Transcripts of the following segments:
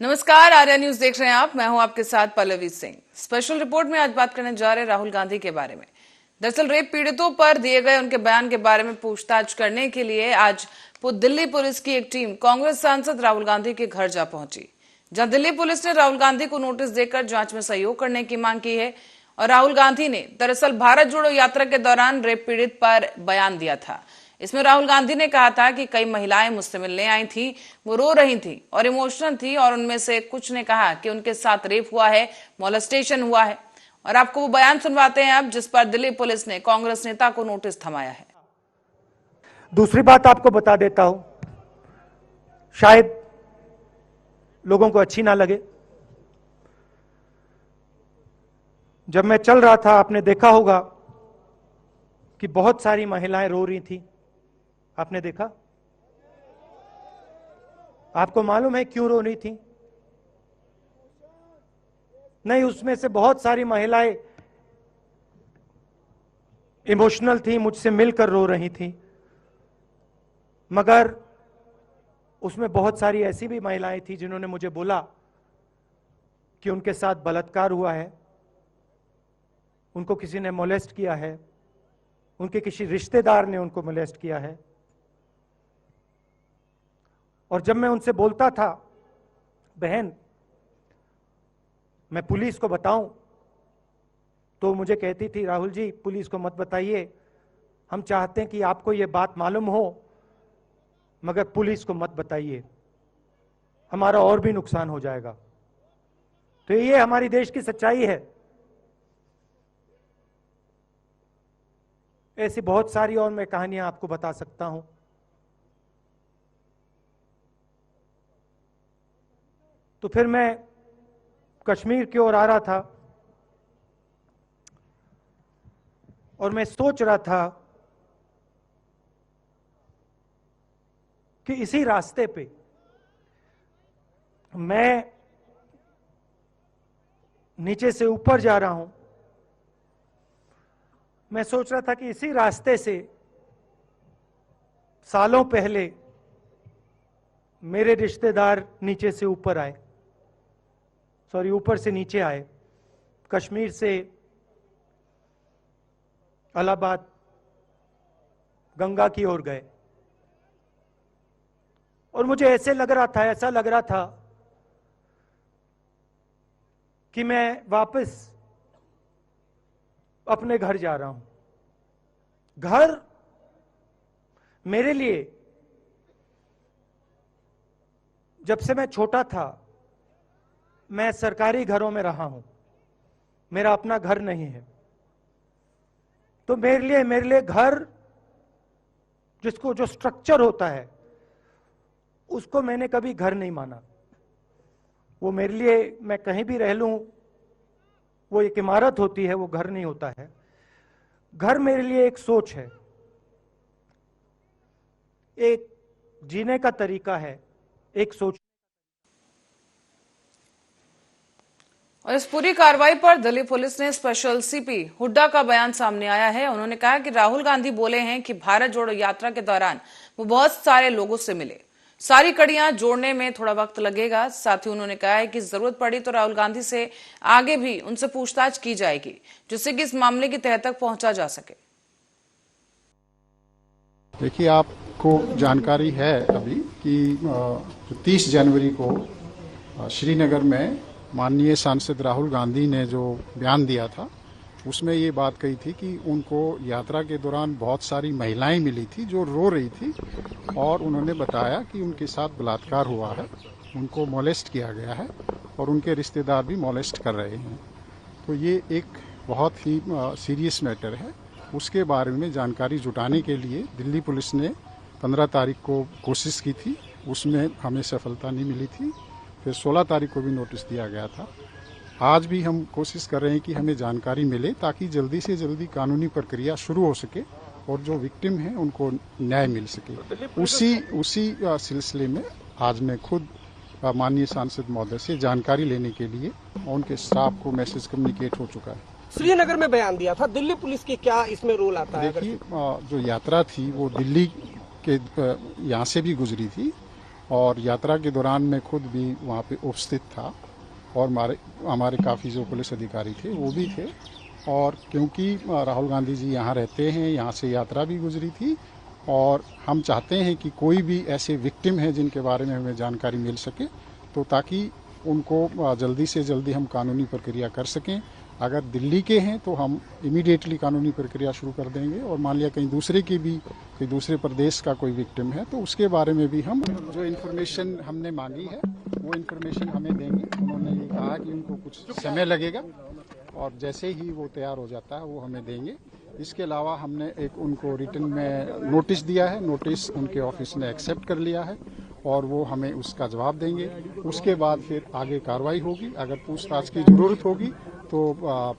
नमस्कार, आर्या न्यूज देख रहे हैं आप। मैं हूं आपके साथ पल्लवी सिंह। स्पेशल रिपोर्ट में आज बात करने जा रहे राहुल गांधी के बारे में। दरअसल रेप पीड़ितों पर दिए गए उनके बयान के बारे में पूछताछ करने के लिए आज दिल्ली पुलिस की एक टीम कांग्रेस सांसद राहुल गांधी के घर जा पहुंची, जहां दिल्ली पुलिस ने राहुल गांधी को नोटिस देकर जांच में सहयोग करने की मांग की है। और राहुल गांधी ने दरअसल भारत जोड़ो यात्रा के दौरान रेप पीड़ित पर बयान दिया था। इसमें राहुल गांधी ने कहा था कि कई महिलाएं मुझसे मिलने आई थी, वो रो रही थी और इमोशनल थी, और उनमें से कुछ ने कहा कि उनके साथ रेप हुआ है, मोलेस्टेशन हुआ है। और आपको वो बयान सुनवाते हैं अब, जिस पर दिल्ली पुलिस ने कांग्रेस नेता को नोटिस थमाया है। दूसरी बात आपको बता देता हूं, शायद लोगों को अच्छी ना लगे। जब मैं चल रहा था, आपने देखा होगा कि बहुत सारी महिलाएं रो रही थी। आपने देखा? आपको मालूम है क्यों रो रही थी? नहीं, उसमें से बहुत सारी महिलाएं इमोशनल थी, मुझसे मिलकर रो रही थी। मगर उसमें बहुत सारी ऐसी भी महिलाएं थी जिन्होंने मुझे बोला कि उनके साथ बलात्कार हुआ है, उनको किसी ने मोलेस्ट किया है, उनके किसी रिश्तेदार ने उनको मोलेस्ट किया है। और जब मैं उनसे बोलता था, बहन मैं पुलिस को बताऊं, तो मुझे कहती थी, राहुल जी पुलिस को मत बताइए, हम चाहते हैं कि आपको ये बात मालूम हो, मगर पुलिस को मत बताइए, हमारा और भी नुकसान हो जाएगा। तो ये हमारी देश की सच्चाई है। ऐसी बहुत सारी और मैं कहानियां आपको बता सकता हूं। तो फिर मैं कश्मीर की ओर आ रहा था और मैं सोच रहा था कि इसी रास्ते पे मैं नीचे से ऊपर जा रहा हूं। मैं सोच रहा था कि इसी रास्ते से सालों पहले मेरे रिश्तेदार नीचे से ऊपर आए, ऊपर से नीचे आए, कश्मीर से इलाहाबाद गंगा की ओर गए। और मुझे ऐसा लग रहा था कि मैं वापस अपने घर जा रहा हूं। घर मेरे लिए, जब से मैं छोटा था, मैं सरकारी घरों में रहा हूं, मेरा अपना घर नहीं है। तो मेरे लिए घर, जो स्ट्रक्चर होता है, उसको मैंने कभी घर नहीं माना। वो मेरे लिए, मैं कहीं भी रह लूं, वो एक इमारत होती है, वो घर नहीं होता है। घर मेरे लिए एक सोच है, एक जीने का तरीका है, एक सोच। और इस पूरी कार्रवाई पर दिल्ली पुलिस ने स्पेशल सीपी हुड्डा का बयान सामने आया है। उन्होंने कहा कि राहुल गांधी बोले हैं कि भारत जोड़ो यात्रा के दौरान वो बहुत सारे लोगों से मिले, सारी कड़ियां जोड़ने में थोड़ा वक्त लगेगा। साथ ही उन्होंने कहा है कि जरूरत पड़ी तो राहुल गांधी से आगे भी उनसे पूछताछ की जाएगी, जिससे कि इस मामले की तह तक पहुंचा जा सके। देखिए, आपको जानकारी है अभी कि 30 जनवरी को श्रीनगर में माननीय सांसद राहुल गांधी ने जो बयान दिया था, उसमें ये बात कही थी कि उनको यात्रा के दौरान बहुत सारी महिलाएं मिली थी जो रो रही थी, और उन्होंने बताया कि उनके साथ बलात्कार हुआ है, उनको मोलेस्ट किया गया है और उनके रिश्तेदार भी मोलेस्ट कर रहे हैं। तो ये एक बहुत ही सीरियस मैटर है। उसके बारे में जानकारी जुटाने के लिए दिल्ली पुलिस ने 15 तारीख को कोशिश की थी, उसमें हमें सफलता नहीं मिली थी। फिर 16 तारीख को भी नोटिस दिया गया था। आज भी हम कोशिश कर रहे हैं कि हमें जानकारी मिले, ताकि जल्दी से जल्दी कानूनी प्रक्रिया शुरू हो सके और जो विक्टिम हैं उनको न्याय मिल सके। उसी सिलसिले में आज मैं खुद माननीय सांसद महोदय से जानकारी लेने के लिए उनके स्टाफ को मैसेज कम्युनिकेट हो चुका है। श्रीनगर में बयान दिया था, दिल्ली पुलिस की क्या इसमें रोल आता है? देखिए, जो यात्रा थी वो दिल्ली के यहाँ से भी गुजरी थी और यात्रा के दौरान मैं खुद भी वहाँ पे उपस्थित था और हमारे काफ़ी जो पुलिस अधिकारी थे वो भी थे। और क्योंकि राहुल गांधी जी यहाँ रहते हैं, यहाँ से यात्रा भी गुजरी थी और हम चाहते हैं कि कोई भी ऐसे विक्टिम हैं जिनके बारे में हमें जानकारी मिल सके, तो ताकि उनको जल्दी से जल्दी हम कानूनी प्रक्रिया कर सकें। अगर दिल्ली के हैं तो हम इमीडिएटली कानूनी प्रक्रिया शुरू कर देंगे, और मान लिया कहीं दूसरे की भी, कोई दूसरे प्रदेश का कोई विक्टिम है तो उसके बारे में भी हम जो इन्फॉर्मेशन हमने मांगी है वो इन्फॉर्मेशन हमें देंगे। उन्होंने ये कहा कि उनको कुछ समय लगेगा और जैसे ही वो तैयार हो जाता है वो हमें देंगे। इसके अलावा हमने एक उनको रिटन में नोटिस दिया है, नोटिस उनके ऑफिस ने एक्सेप्ट कर लिया है और वो हमें उसका जवाब देंगे। उसके बाद फिर आगे कार्रवाई होगी। अगर पूछताछ की ज़रूरत होगी तो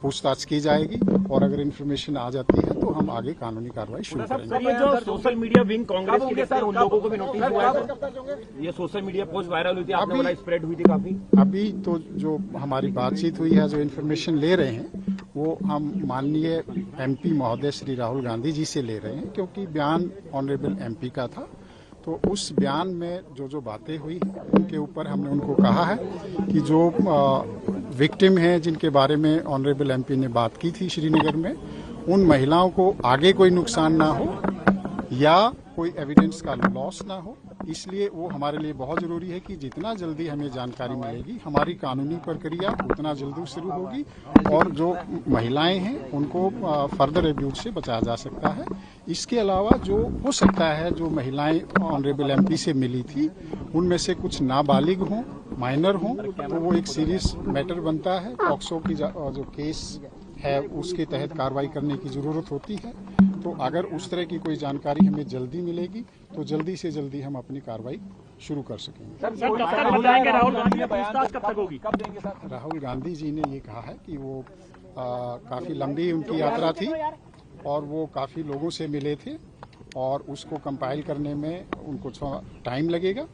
पूछताछ की जाएगी और अगर इन्फॉर्मेशन आ जाती है तो हम आगे कानूनी कार्रवाई शुरू करेंगे। ये जो सोशल मीडिया विंग कांग्रेस के थे उन लोगों को भी नोटिस हुआ है। ये सोशल मीडिया पोस्ट वायरल हुई थी, आपने बोला स्प्रेड हुई थी काफी। अभी तो जो हमारी बातचीत हुई है, जो इन्फॉर्मेशन ले रहे हैं वो हम माननीय एमपी महोदय श्री राहुल गांधी जी से ले रहे हैं, क्योंकि बयान ऑनरेबल एमपी का था। तो उस बयान में जो बातें हुई उनके ऊपर हमने उनको कहा है कि जो विक्टिम हैं जिनके बारे में ऑनरेबल एमपी ने बात की थी श्रीनगर में, उन महिलाओं को आगे कोई नुकसान ना हो या कोई एविडेंस का लॉस ना हो, इसलिए वो हमारे लिए बहुत ज़रूरी है कि जितना जल्दी हमें जानकारी मिलेगी हमारी कानूनी प्रक्रिया उतना जल्दी शुरू होगी और जो महिलाएं हैं उनको फर्दर एब्यूज से बचाया जा सकता है। इसके अलावा जो हो सकता है, जो महिलाएं ऑनरेबल एमपी से मिली थी उनमें से कुछ नाबालिग हों, माइनर हों, तो वो एक सीरियस मैटर बनता है। पॉक्सो की जो केस है उसके तहत कार्रवाई करने की ज़रूरत होती है। तो अगर उस तरह की कोई जानकारी हमें जल्दी मिलेगी तो जल्दी से जल्दी हम अपनी कार्रवाई शुरू कर सकेंगे। राहुल गांधी जी ने ये कहा है कि वो काफ़ी लंबी उनकी यात्रा थी और वो काफ़ी लोगों से मिले थे और उसको कंपाइल करने में उनको थोड़ा टाइम लगेगा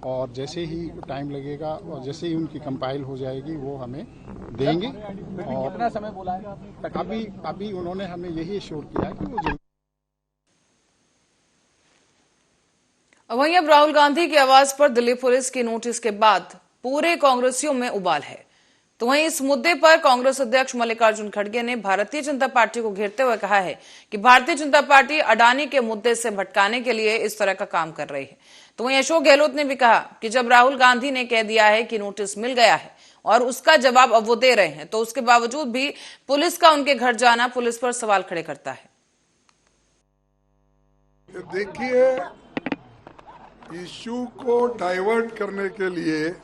और जैसे ही टाइम लगेगा और जैसे ही उनकी कंपाइल हो जाएगी वो हमें देंगे। और कितना समय बोला है? अभी उन्होंने हमें यही एश्योर किया कि वो जल्दी। वहीं अब राहुल गांधी की आवाज पर दिल्ली पुलिस की नोटिस के बाद पूरे कांग्रेसियों में उबाल है। तो वहीं इस मुद्दे पर कांग्रेस अध्यक्ष मल्लिकार्जुन खड़गे ने भारतीय जनता पार्टी को घेरते हुए कहा है कि भारतीय जनता पार्टी अडानी के मुद्दे से भटकाने के लिए इस तरह का काम कर रही है। तो वहीं अशोक गहलोत ने भी कहा कि जब राहुल गांधी ने कह दिया है कि नोटिस मिल गया है और उसका जवाब अब वो दे रहे हैं, तो उसके बावजूद भी पुलिस का उनके घर जाना पुलिस पर सवाल खड़े करता है। देखिए, इश्यू को डाइवर्ट करने के लिए,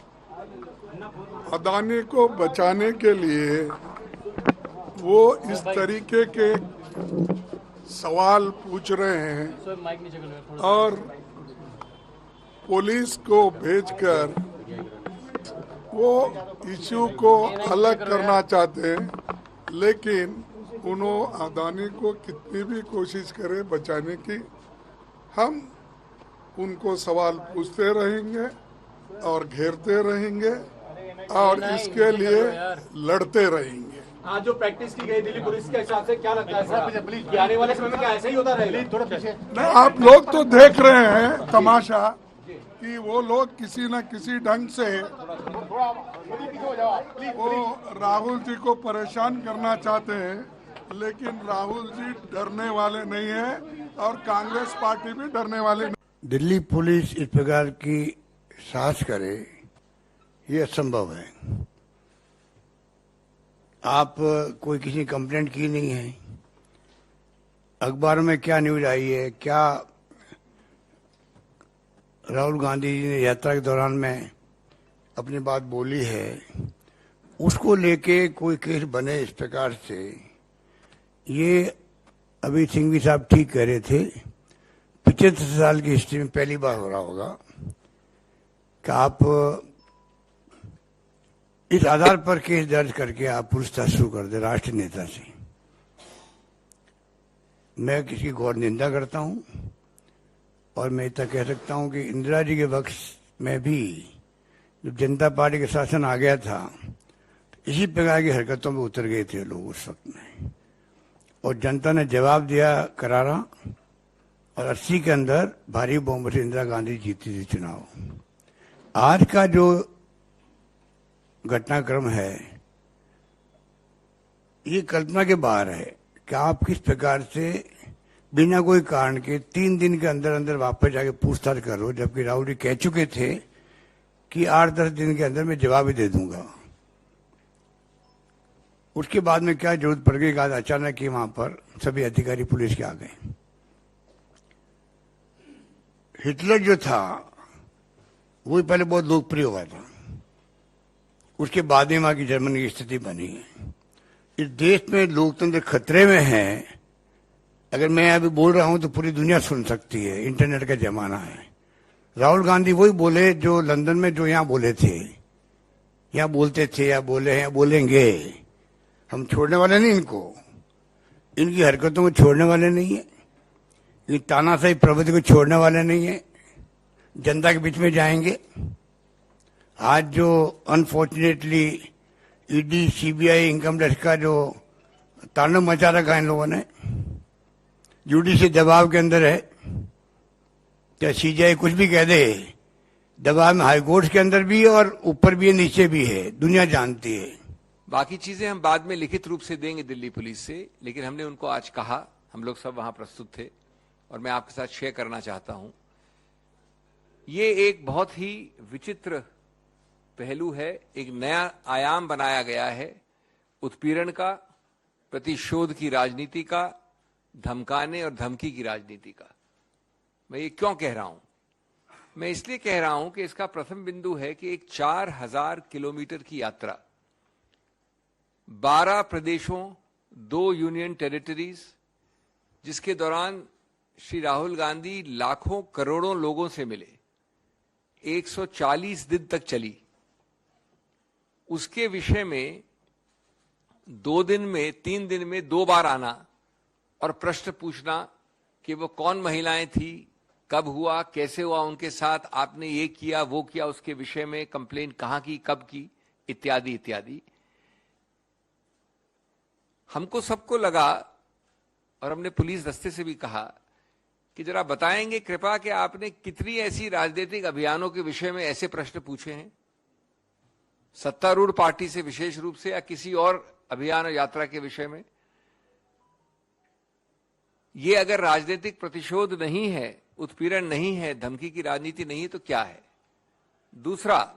अदानी को बचाने के लिए वो इस तरीके के सवाल पूछ रहे हैं और पुलिस को भेजकर वो इश्यू को अलग करना चाहते हैं। लेकिन उन्होंने अदानी को कितनी भी कोशिश करें बचाने की, हम उनको सवाल पूछते रहेंगे और घेरते रहेंगे और इसके लिए लड़ते रहेंगे। आज जो प्रैक्टिस की गई दिल्ली पुलिस के हिसाब से क्या लगता है सर, आने वाले समय में क्या ऐसा ही होता रहेगा? थोड़ा पीछे नहीं, आप लोग तो देख रहे हैं तमाशा कि वो लोग किसी न किसी ढंग से वो राहुल जी को परेशान करना चाहते हैं, लेकिन राहुल जी डरने वाले नहीं हैं और कांग्रेस पार्टी भी डरने वाले नहीं। दिल्ली पुलिस इस प्रकार की साहस करे ये असंभव है। आप कोई किसी कंप्लेंट की नहीं है, अखबार में क्या न्यूज आई है, क्या राहुल गांधी जी ने यात्रा के दौरान में अपनी बात बोली है, उसको लेके कोई केस बने इस प्रकार से, ये अभी सिंघवी साहब ठीक कह रहे थे, 75 साल की हिस्ट्री में पहली बार हो रहा होगा कि आप इस आधार पर केस दर्ज करके आप पूछताछ शुरू कर दे राष्ट्रीय नेता से। मैं किसी घोर निंदा करता हूं और मैं इतना कह सकता हूं कि इंदिरा जी के वक्त में भी जब जनता पार्टी का शासन आ गया था तो इसी प्रकार की हरकतों में उतर गए थे लोग उस वक्त में, और जनता ने जवाब दिया करारा और 80 के अंदर भारी बहुमत से इंदिरा गांधी जीती थी चुनाव। आज का जो घटनाक्रम है ये कल्पना के बाहर है कि आप किस प्रकार से बिना कोई कारण के 3 दिन के अंदर अंदर वापस जाके पूछताछ करो, जबकि राहुल जी कह चुके थे कि 8-10 दिन के अंदर मैं जवाब ही दे दूंगा। उसके बाद में क्या जरूरत पड़ गई, आज अचानक ही वहां पर सभी अधिकारी पुलिस के आ गए। हिटलर जो था वही पहले बहुत लोकप्रिय हुआ था, उसके बाद में वहां की जर्मनी की स्थिति बनी है। इस देश में लोकतंत्र खतरे में है। अगर मैं अभी बोल रहा हूं तो पूरी दुनिया सुन सकती है, इंटरनेट का जमाना है। राहुल गांधी वही बोले जो लंदन में जो यहाँ बोले थे, यहाँ बोलते थे या बोले हैं, बोलेंगे। हम छोड़ने वाले नहीं इनको, इनकी हरकतों को छोड़ने वाले नहीं है, ये तानाशाही प्रवृत्ति को छोड़ने वाले नहीं है, जनता के बीच में जाएंगे। आज जो unfortunately ED, CBI, income tax का जो तांडव मचा रखा है इन लोगों ने, जुडिशियल दबाव के अंदर है। क्या सीबीआई कुछ भी कह दे, दबाव में हाईकोर्ट के अंदर भी और ऊपर भी है, नीचे भी है, दुनिया जानती है। बाकी चीजें हम बाद में लिखित रूप से देंगे दिल्ली पुलिस से, लेकिन हमने उनको आज कहा, हम लोग सब वहां प्रस्तुत थे और मैं आपके साथ शेयर करना चाहता हूं। ये एक बहुत ही विचित्र पहलू है, एक नया आयाम बनाया गया है उत्पीड़न का, प्रतिशोध की राजनीति का, धमकाने और धमकी की राजनीति का। मैं ये क्यों कह रहा हूं? मैं इसलिए कह रहा हूं कि इसका प्रथम बिंदु है कि एक 4000 किलोमीटर की यात्रा, 12 प्रदेशों, 2 यूनियन टेरिटरीज, जिसके दौरान श्री राहुल गांधी लाखों करोड़ों लोगों से मिले, 140 दिन तक चली, उसके विषय में 2 दिन में, 3 दिन में 2 बार आना और प्रश्न पूछना कि वो कौन महिलाएं थी, कब हुआ, कैसे हुआ उनके साथ, आपने ये किया वो किया, उसके विषय में कंप्लेंट कहां की, कब की, इत्यादि इत्यादि। हमको सबको लगा और हमने पुलिस दस्ते से भी कहा कि जरा बताएंगे कृपा कि आपने कितनी ऐसी राजनीतिक अभियानों के विषय में ऐसे प्रश्न पूछे हैं, सत्तारूढ़ पार्टी से विशेष रूप से या किसी और अभियान और यात्रा के विषय में। ये अगर राजनीतिक प्रतिशोध नहीं है, उत्पीड़न नहीं है, धमकी की राजनीति नहीं है, तो क्या है? दूसरा,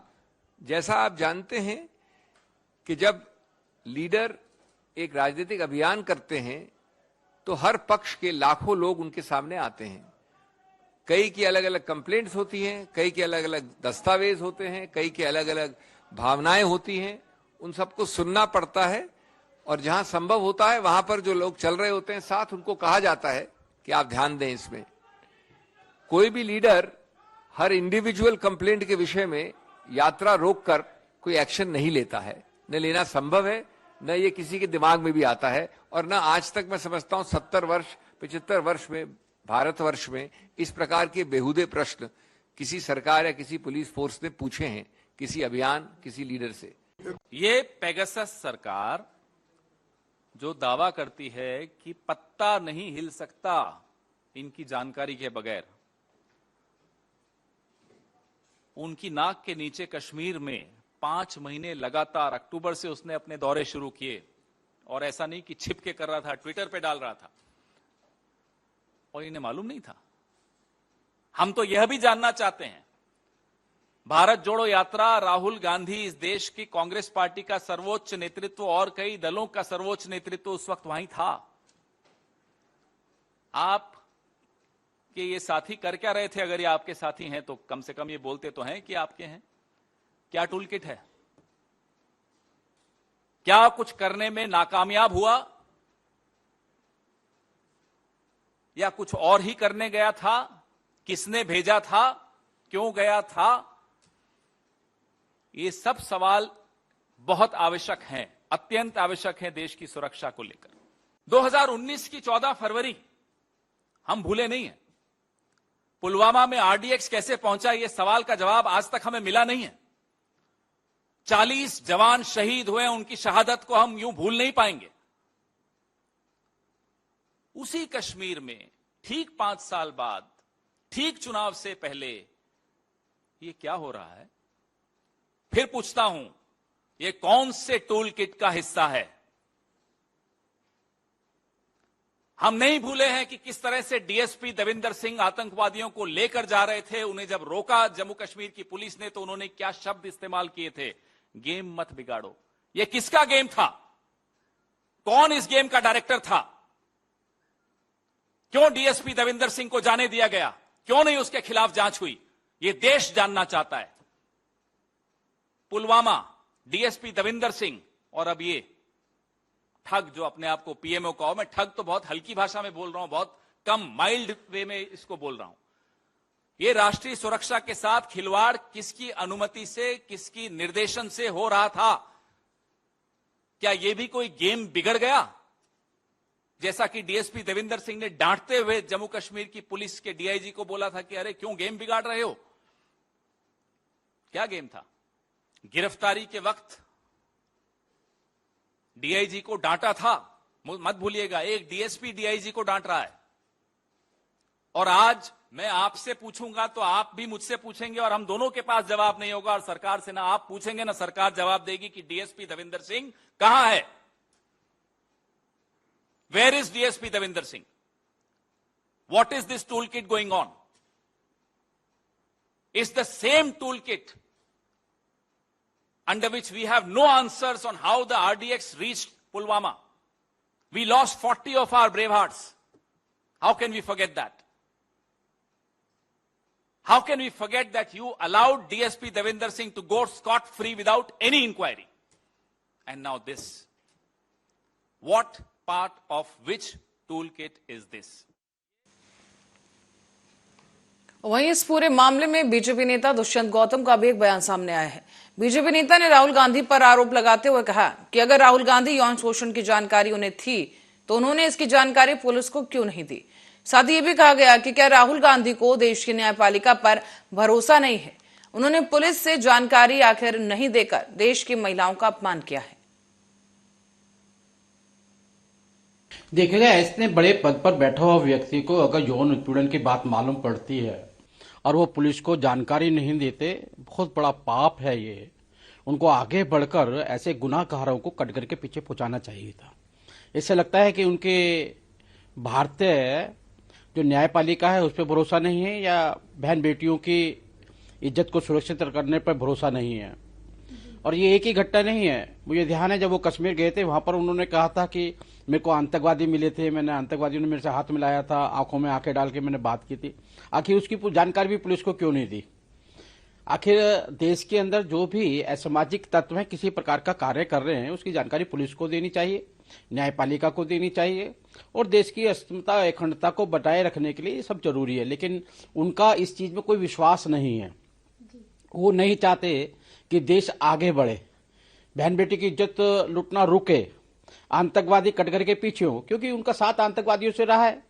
जैसा आप जानते हैं कि जब लीडर एक राजनीतिक अभियान करते हैं तो हर पक्ष के लाखों लोग उनके सामने आते हैं। कई की अलग अलग कंप्लेंट्स होती हैं, कई के अलग अलग दस्तावेज होते हैं, कई के अलग अलग भावनाएं होती हैं, उन सबको सुनना पड़ता है और जहां संभव होता है वहां पर जो लोग चल रहे होते हैं साथ, उनको कहा जाता है कि आप ध्यान दें इसमें। कोई भी लीडर हर इंडिविजुअल कंप्लेंट के विषय में यात्रा रोककर कोई एक्शन नहीं लेता है, न लेना संभव है, न ये किसी के दिमाग में भी आता है, और न आज तक मैं समझता हूं 70 वर्ष 75 वर्ष में भारतवर्ष में इस प्रकार के बेहुदे प्रश्न किसी सरकार या किसी पुलिस फोर्स ने पूछे हैं किसी अभियान, किसी लीडर से। ये पेगासस सरकार जो दावा करती है कि पत्ता नहीं हिल सकता इनकी जानकारी के बगैर, उनकी नाक के नीचे कश्मीर में 5 महीने लगातार, अक्टूबर से उसने अपने दौरे शुरू किए, और ऐसा नहीं कि छिप के कर रहा था, ट्विटर पे डाल रहा था और इन्हें मालूम नहीं था। हम तो यह भी जानना चाहते हैं, भारत जोड़ो यात्रा, राहुल गांधी इस देश की कांग्रेस पार्टी का सर्वोच्च नेतृत्व और कई दलों का सर्वोच्च नेतृत्व उस वक्त वहीं था। आप कि ये साथी कर क्या रहे थे? अगर ये आपके साथी हैं तो कम से कम ये बोलते तो हैं कि आपके हैं। क्या टूल किट है? क्या कुछ करने में नाकामयाब हुआ या कुछ और ही करने गया था? किसने भेजा था? क्यों गया था? ये सब सवाल बहुत आवश्यक हैं, अत्यंत आवश्यक हैं देश की सुरक्षा को लेकर। 2019 की 14 फरवरी हम भूले नहीं हैं। पुलवामा में आरडीएक्स कैसे पहुंचा, यह सवाल का जवाब आज तक हमें मिला नहीं है। 40 जवान शहीद हुए, उनकी शहादत को हम यूं भूल नहीं पाएंगे। उसी कश्मीर में ठीक 5 साल बाद, ठीक चुनाव से पहले, ये क्या हो रहा है? फिर पूछता हूं, ये कौन से टूल किट का हिस्सा है? हम नहीं भूले हैं कि किस तरह से डीएसपी देविंदर सिंह आतंकवादियों को लेकर जा रहे थे। उन्हें जब रोका जम्मू कश्मीर की पुलिस ने तो उन्होंने क्या शब्द इस्तेमाल किए थे? गेम मत बिगाड़ो। यह किसका गेम था? कौन इस गेम का डायरेक्टर था? क्यों डीएसपी देविंदर सिंह को जाने दिया गया? क्यों नहीं उसके खिलाफ जांच हुई? यह देश जानना चाहता है। पुलवामा, डीएसपी देविंदर सिंह और अब ये ठग जो अपने आप को पीएमओ कहो। मैं ठग तो बहुत हल्की भाषा में बोल रहा हूं, बहुत कम माइल्ड वे में इसको बोल रहा हूं। ये राष्ट्रीय सुरक्षा के साथ खिलवाड़ किसकी अनुमति से, किसकी निर्देशन से हो रहा था? क्या यह भी कोई गेम बिगड़ गया? जैसा कि डीएसपी देविंदर सिंह ने डांटते हुए जम्मू कश्मीर की पुलिस के डीआईजी को बोला था कि अरे क्यों गेम बिगाड़ रहे हो? क्या गेम था? गिरफ्तारी के वक्त डीआईजी को डांटा था। मत भूलिएगा, एक डीएसपी डीआईजी को डांट रहा है। और आज मैं आपसे पूछूंगा तो आप भी मुझसे पूछेंगे और हम दोनों के पास जवाब नहीं होगा। और सरकार से ना आप पूछेंगे ना सरकार जवाब देगी कि डीएसपी देविंदर सिंह कहां है? Where is DSP Devinder Singh? What is this tool kit going on? Is the same tool kit under which we have no answers on how the RDX reached Pulwama. We lost 40 of our brave hearts. How can we forget that? How can we forget that you allowed DSP Devinder Singh to go scot-free without any inquiry? And now this. What part of which toolkit is this? वहीं इस पूरे मामले में BJP नेता दुष्यंत गौतम का भी एक बयान सामने आया है। बीजेपी नेता ने राहुल गांधी पर आरोप लगाते हुए कहा कि अगर राहुल गांधी यौन शोषण की जानकारी उन्हें थी तो उन्होंने इसकी जानकारी पुलिस को क्यों नहीं दी। साथ ही यह भी कहा गया कि क्या राहुल गांधी को देश की न्यायपालिका पर भरोसा नहीं है? उन्होंने पुलिस से जानकारी आखिर नहीं देकर देश की महिलाओं का अपमान किया है। देखिएगा, इतने बड़े पद पर बैठा हुआ व्यक्ति को अगर यौन उत्पीड़न की बात मालूम पड़ती है और वो पुलिस को जानकारी नहीं देते, बहुत बड़ा पाप है ये। उनको आगे बढ़कर ऐसे गुनाहगारों को कटघरे के पीछे पहुंचाना चाहिए था। इससे लगता है कि उनके भारतीय जो न्यायपालिका है उस पर भरोसा नहीं है या बहन बेटियों की इज्जत को सुरक्षित करने पर भरोसा नहीं है। और ये एक ही घटना नहीं है। मुझे ध्यान है जब वो कश्मीर गए थे, वहां पर उन्होंने कहा था कि मेरे को आतंकवादी मिले थे, मैंने आतंकवादियों ने मेरे से हाथ मिलाया था, आंखों में आंखें डाल के मैंने बात की थी। आखिर उसकी जानकारी भी पुलिस को क्यों नहीं दी? आखिर देश के अंदर जो भी असामाजिक तत्व हैं किसी प्रकार का कार्य कर रहे हैं उसकी जानकारी पुलिस को देनी चाहिए, न्यायपालिका को देनी चाहिए और देश की अस्मिता अखंडता को बनाए रखने के लिए सब जरूरी है। लेकिन उनका इस चीज में कोई विश्वास नहीं है। वो नहीं चाहते कि देश आगे बढ़े, बहन बेटी की इज्जत लुटना रुके, आतंकवादी कटघरे के पीछे हो, क्योंकि उनका साथ आतंकवादियों से रहा है।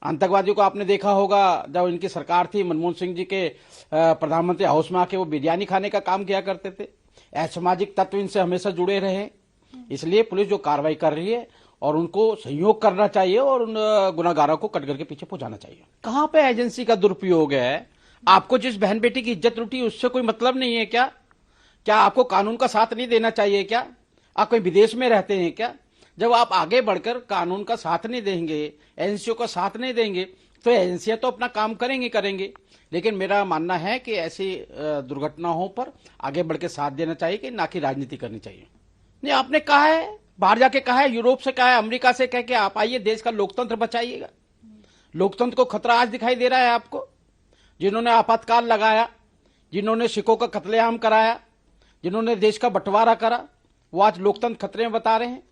आतंकवादियों को आपने देखा होगा जब इनकी सरकार थी, मनमोहन सिंह जी के प्रधानमंत्री हाउस में आके वो बिरयानी खाने का काम किया करते थे। असामाजिक तत्व इनसे हमेशा जुड़े रहे। इसलिए पुलिस जो कार्रवाई कर रही है और उनको सहयोग करना चाहिए और उन गुनाहगारों को कटघरे के पीछे पहुंचाना चाहिए। कहां पे एजेंसी का दुरुपयोग है? आपको जिस बहन बेटी की इज्जत लुटी उससे कोई मतलब नहीं है क्या? क्या आपको कानून का साथ नहीं देना चाहिए क्या? आप कोई विदेश में रहते हैं क्या? जब आप आगे बढ़कर कानून का साथ नहीं देंगे, एजेंसियों का साथ नहीं देंगे तो एजेंसियां तो अपना काम करेंगे। लेकिन मेरा मानना है कि ऐसी दुर्घटनाओं पर आगे बढ़ के साथ देना चाहिए कि ना कि राजनीति करनी चाहिए। नहीं, आपने कहा है, बाहर जाके कहा है, यूरोप से कहा है, अमेरिका से कह के आप आइए, देश का लोकतंत्र बचाइएगा। लोकतंत्र को खतरा आज दिखाई दे रहा है आपको। जिन्होंने आपातकाल लगाया, जिन्होंने सिखों का कत्लेआम कराया, जिन्होंने देश का बंटवारा करा, वो आज लोकतंत्र खतरे में बता रहे हैं।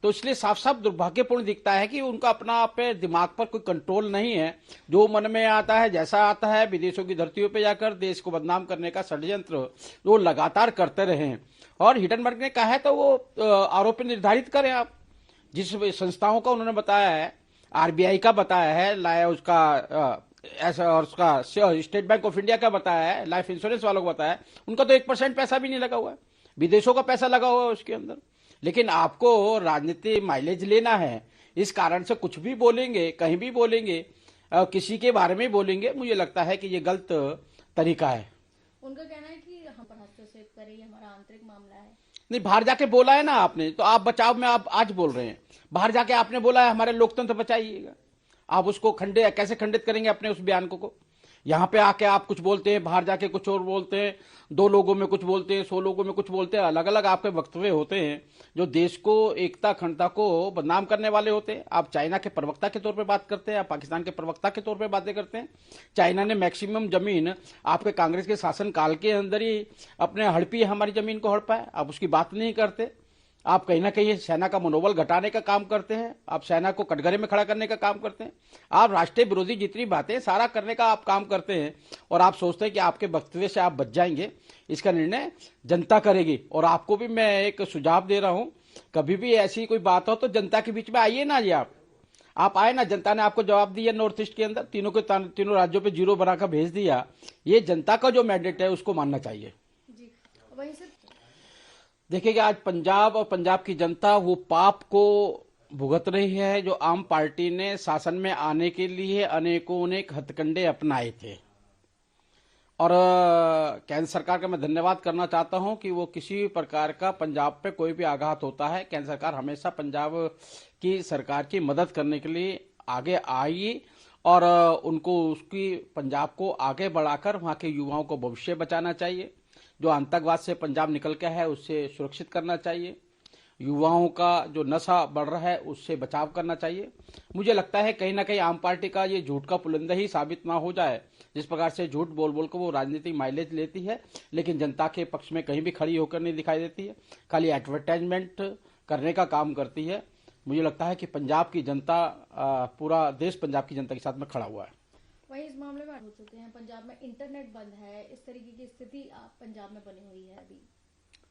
तो इसलिए साफ साफ दुर्भाग्यपूर्ण दिखता है कि उनका अपना पे दिमाग पर कोई कंट्रोल नहीं है। जो मन में आता है, जैसा आता है, विदेशों की धरतियों पे जाकर देश को बदनाम करने का षड्यंत्र वो लगातार करते रहे हैं। और हिडनबर्ग ने कहा है तो वो आरोपी निर्धारित करें आप। जिस संस्थाओं का उन्होंने बताया है, आरबीआई का बताया है, उसका स्टेट बैंक ऑफ इंडिया का बताया है, लाइफ इंश्योरेंस वालों को बताया है, उनका तो 1% पैसा भी नहीं लगा हुआ है, विदेशों का पैसा लगा हुआ है उसके अंदर। लेकिन आपको राजनीति माइलेज लेना है, इस कारण से कुछ भी बोलेंगे, कहीं भी बोलेंगे, किसी के बारे में बोलेंगे। मुझे लगता है कि ये गलत तरीका है। उनका कहना है कि हम पर हस्तक्षेप करे, ये हमारा आंतरिक मामला है। नहीं, बाहर जाके बोला है ना आपने, तो आप बचाव में आप आज बोल रहे हैं। बाहर जाके आपने बोला है हमारे लोकतंत्र बचाइएगा, आप उसको कैसे खंडित करेंगे अपने उस बयान को? यहाँ पे आके आप कुछ बोलते हैं, बाहर जाके कुछ और बोलते हैं, 2 लोगों में कुछ बोलते हैं, 100 लोगों में कुछ बोलते हैं। अलग अलग आपके वक्तव्य होते हैं जो देश को एकता अखंडता को बदनाम करने वाले होते हैं। आप चाइना के प्रवक्ता के तौर पे बात करते हैं, आप पाकिस्तान के प्रवक्ता के तौर पे बातें करते हैं। चाइना ने मैक्सिमम जमीन आपके कांग्रेस के शासन काल के अंदर ही अपने हड़पी हमारी जमीन को हड़पा है, आप उसकी बात नहीं करते। आप कहीं ना कहीं सेना का मनोबल घटाने का काम करते हैं, आप सेना को कटघरे में खड़ा करने का काम करते हैं, आप राष्ट्रीय विरोधी जितनी बातें सारा करने का आप काम करते हैं। और आप सोचते हैं कि आपके वक्तव्य से आप बच जाएंगे, इसका निर्णय जनता करेगी। और आपको भी मैं एक सुझाव दे रहा हूं, कभी भी ऐसी कोई बात हो तो जनता के बीच में आइए ना जी। आप आए ना, जनता ने आपको जवाब दिया नॉर्थ ईस्ट के अंदर, तीनों राज्यों पे 0 बनाकर भेज दिया। ये जनता का जो मैंडेट है उसको मानना चाहिए। वहीं से देखिएगा, आज पंजाब और पंजाब की जनता वो पाप को भुगत रही है जो आम पार्टी ने शासन में आने के लिए अनेक हथकंडे अपनाए थे। और केंद्र सरकार का मैं धन्यवाद करना चाहता हूं कि वो किसी प्रकार का पंजाब पे कोई भी आघात होता है, केंद्र सरकार हमेशा पंजाब की सरकार की मदद करने के लिए आगे आई और उनको उसकी पंजाब को आगे बढ़ाकर वहां के युवाओं को भविष्य बचाना चाहिए। जो आतंकवाद से पंजाब निकल के है उससे सुरक्षित करना चाहिए। युवाओं का जो नशा बढ़ रहा है उससे बचाव करना चाहिए। मुझे लगता है कहीं ना कहीं आम पार्टी का ये झूठ का पुलिंदा ही साबित ना हो जाए। जिस प्रकार से झूठ बोल बोल कर वो राजनीतिक माइलेज लेती है, लेकिन जनता के पक्ष में कहीं भी खड़ी होकर नहीं दिखाई देती है, खाली एडवर्टाइजमेंट करने का काम करती है। मुझे लगता है कि पंजाब की जनता, पूरा देश पंजाब की जनता के साथ में खड़ा हुआ है। वही इस मामले में हो चुके हैं, पंजाब में इंटरनेट बंद है, इस तरीके की स्थिति पंजाब में बनी हुई है अभी।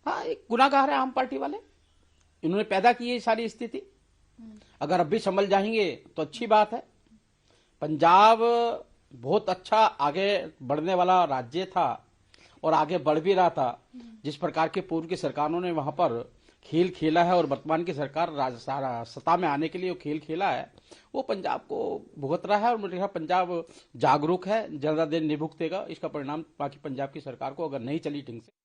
हाँ, एक गुनाहगार है आम पार्टी वाले, इन्होंने पैदा की है सारी स्थिति। अगर अब भी संभल जाएंगे तो अच्छी बात है। पंजाब बहुत अच्छा आगे बढ़ने वाला राज्य था और आगे बढ़ भी रहा था। जिस प्रकार के पूर्व की सरकारों ने वहां पर खेल खेला है और वर्तमान की सरकार सत्ता में आने के लिए खेल खेला है, वो पंजाब को भुगत रहा है। और मुझे पंजाब जागरूक है, ज्यादा देर नहीं भुगतेगा। इसका परिणाम बाकी पंजाब की सरकार को अगर नहीं चली ढंग से।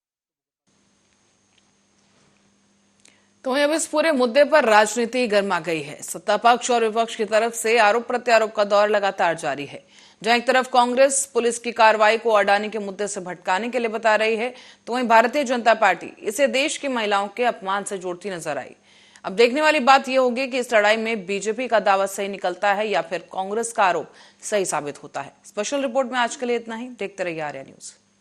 तो अब इस पूरे मुद्दे पर राजनीति गर्मा गई है। सत्ता पक्ष और विपक्ष की तरफ से आरोप प्रत्यारोप का दौर लगातार जारी है। जहां एक तरफ कांग्रेस पुलिस की कार्रवाई को अडानी के मुद्दे से भटकाने के लिए बता रही है, तो वहीं भारतीय जनता पार्टी इसे देश की महिलाओं के अपमान से जोड़ती नजर आई। अब देखने वाली बात यह होगी कि इस लड़ाई में बीजेपी का दावा सही निकलता है या फिर कांग्रेस का आरोप सही साबित होता है। स्पेशल रिपोर्ट में आज के लिए इतना ही। देखते रहिए आर्या न्यूज।